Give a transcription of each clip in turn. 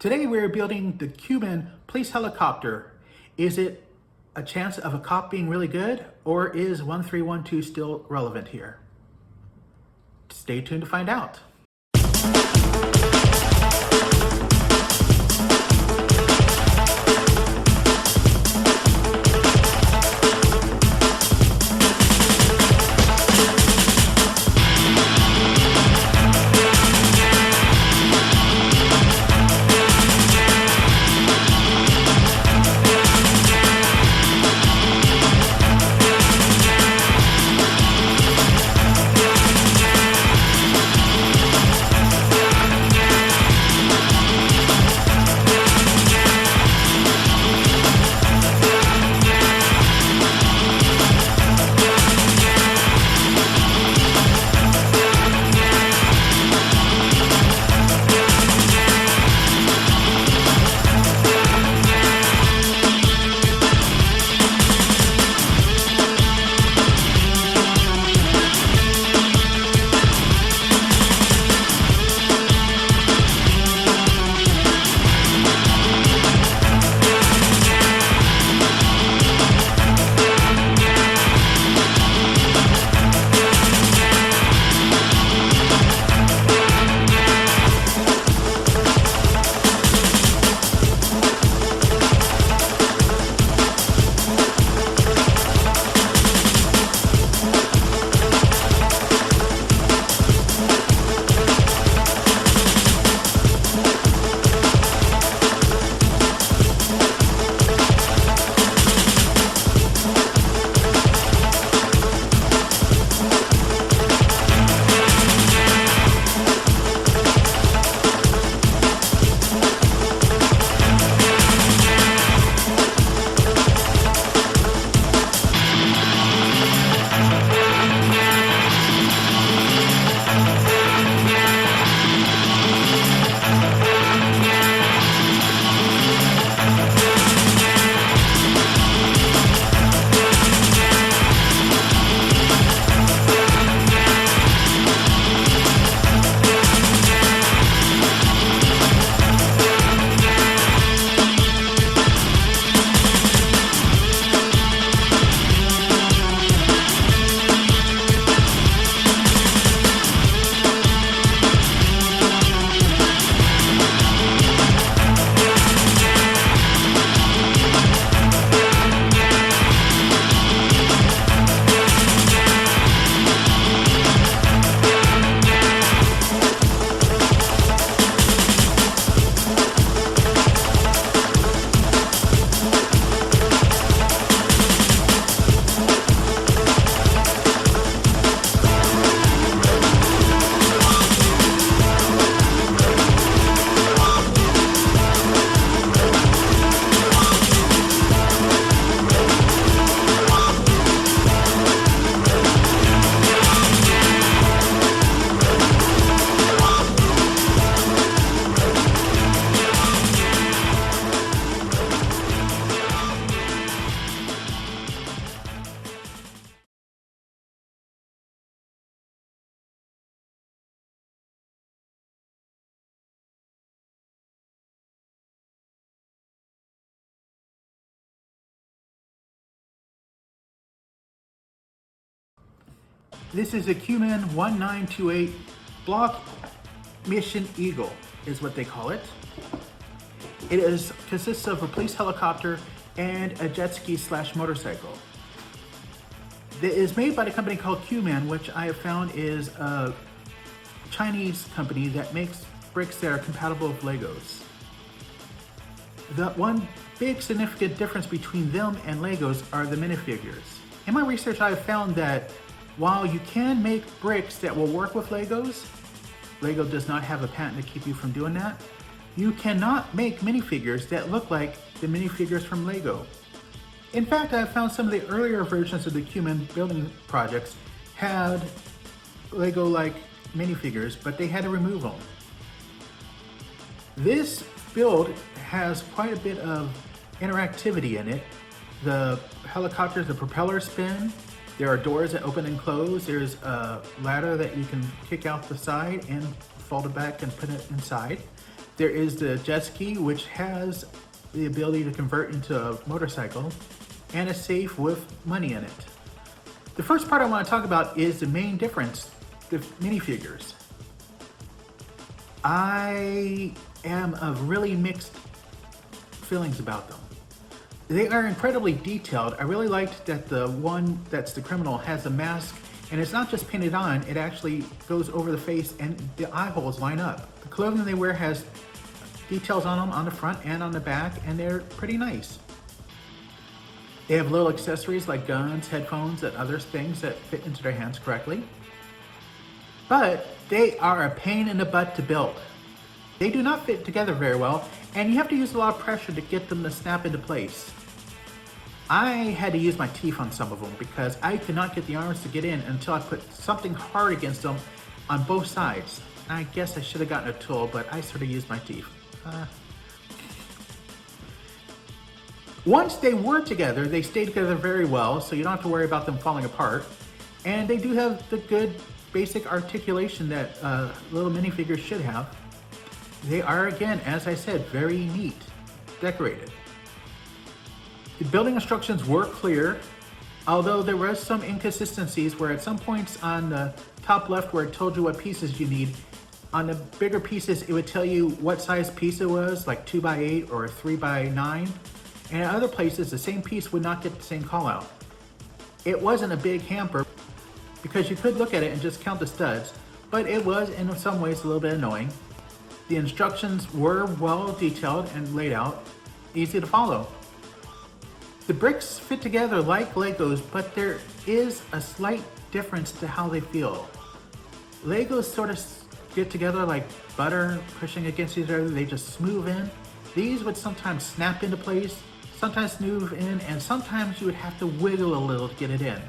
Today we're building the Qman police helicopter. Is it a chance of a cop being really good, or is 1312 still relevant here? Stay tuned to find out. This is a Qman 1928 block mission Eagle is what they call it. It consists of a police helicopter and a jet ski / motorcycle. It is made by a company called Qman, which I have found is a Chinese company that makes bricks that are compatible with Legos. The one big significant difference between them and Legos are the minifigures. In my research, I have found that while you can make bricks that will work with Legos, Lego does not have a patent to keep you from doing that. You cannot make minifigures that look like the minifigures from Lego. In fact, I found some of the earlier versions of the Qman building projects had Lego-like minifigures, but they had to remove them. This build has quite a bit of interactivity in it. The helicopters, the propellers spin. There are doors that open and close. There's a ladder that you can kick out the side and fold it back and put it inside. There is the jet ski, which has the ability to convert into a motorcycle, and a safe with money in it. The first part I want to talk about is the main difference, the minifigures. I am of really mixed feelings about them. They are incredibly detailed. I really liked that the one that's the criminal has a mask, and it's not just painted on, it actually goes over the face and the eye holes line up. The clothing they wear has details on them on the front and on the back, and they're pretty nice. They have little accessories like guns, headphones, and other things that fit into their hands correctly. But they are a pain in the butt to build. They do not fit together very well, and you have to use a lot of pressure to get them to snap into place. I had to use my teeth on some of them because I could not get the arms to get in until I put something hard against them on both sides. I guess I should have gotten a tool, but I sort of used my teeth. Once they were together, they stayed together very well, so you don't have to worry about them falling apart. And they do have the good basic articulation that little minifigures should have. They are, again, as I said, very neat, decorated. The building instructions were clear, although there was some inconsistencies where at some points on the top left where it told you what pieces you need, on the bigger pieces it would tell you what size piece it was, like 2x8 or 3x9, and at other places the same piece would not get the same call out. It wasn't a big hamper because you could look at it and just count the studs, but it was in some ways a little bit annoying. The instructions were well detailed and laid out, easy to follow. The bricks fit together like Legos, but there is a slight difference to how they feel. Legos sort of get together like butter pushing against each other, they just move in. These would sometimes snap into place, sometimes move in, and sometimes you would have to wiggle a little to get it in.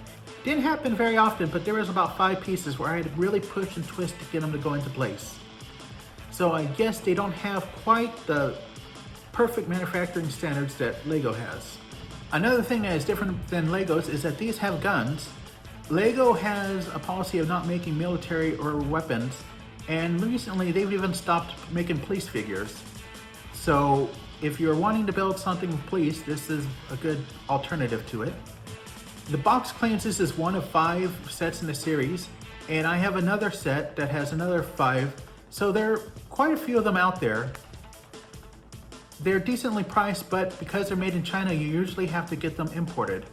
Didn't happen very often, but there was about 5 pieces where I had to really push and twist to get them to go into place. So I guess they don't have quite the perfect manufacturing standards that Lego has. Another thing that is different than Legos is that these have guns. Lego has a policy of not making military or weapons, and recently they've even stopped making police figures. So if you're wanting to build something with police, this is a good alternative to it. The box claims this is one of 5 sets in the series, and I have another set that has another 5, so there are quite a few of them out there. They're decently priced, but because they're made in China, you usually have to get them imported.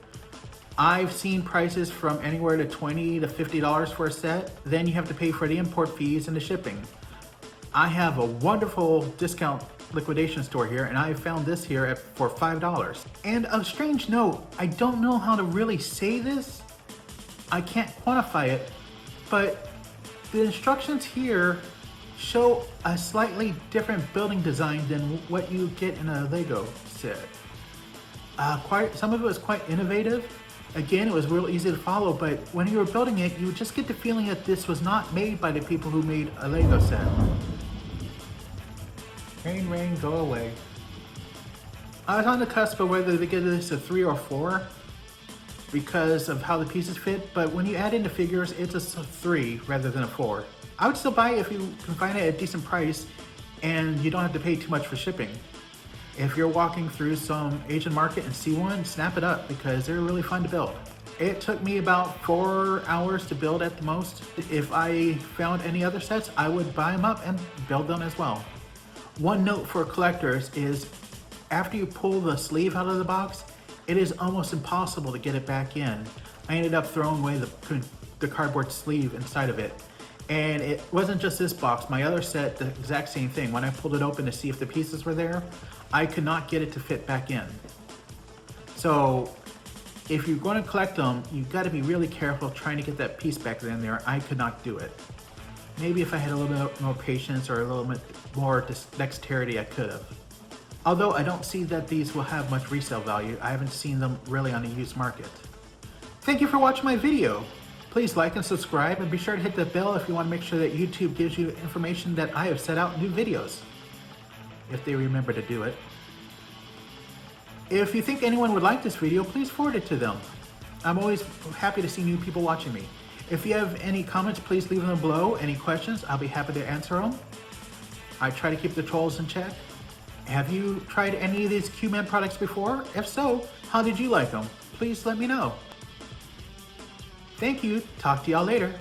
I've seen prices from anywhere to $20 to $50 for a set. Then you have to pay for the import fees and the shipping. I have a wonderful discount liquidation store here, and I found this here for $5. And a strange note, I don't know how to really say this. I can't quantify it, but the instructions here show a slightly different building design than what you get in a Lego set. Some of it was quite innovative. Again, it was real easy to follow, but when you were building it, you would just get the feeling that this was not made by the people who made a Lego set. Rain, go away. I was on the cusp of whether to give this a 3 or 4 because of how the pieces fit, but when you add in the figures, it's a 3 rather than a 4. I would still buy it if you can find it at a decent price and you don't have to pay too much for shipping. If you're walking through some Asian market and see one, snap it up because they're really fun to build. It took me about 4 hours to build at the most. If I found any other sets, I would buy them up and build them as well. One note for collectors is after you pull the sleeve out of the box, it is almost impossible to get it back in. I ended up throwing away the cardboard sleeve inside of it. And it wasn't just this box, my other set, the exact same thing. When I pulled it open to see if the pieces were there, I could not get it to fit back in. So if you're going to collect them, you've got to be really careful trying to get that piece back in there. I could not do it. Maybe if I had a little bit more patience or a little bit more dexterity, I could have. Although I don't see that these will have much resale value, I haven't seen them really on the used market. Thank you for watching my video. Please like and subscribe, and be sure to hit the bell if you want to make sure that YouTube gives you information that I have set out new videos, if they remember to do it. If you think anyone would like this video, please forward it to them. I'm always happy to see new people watching me. If you have any comments, please leave them below. Any questions, I'll be happy to answer them. I try to keep the trolls in check. Have you tried any of these Qman products before? If so, how did you like them? Please let me know. Thank you. Talk to y'all later.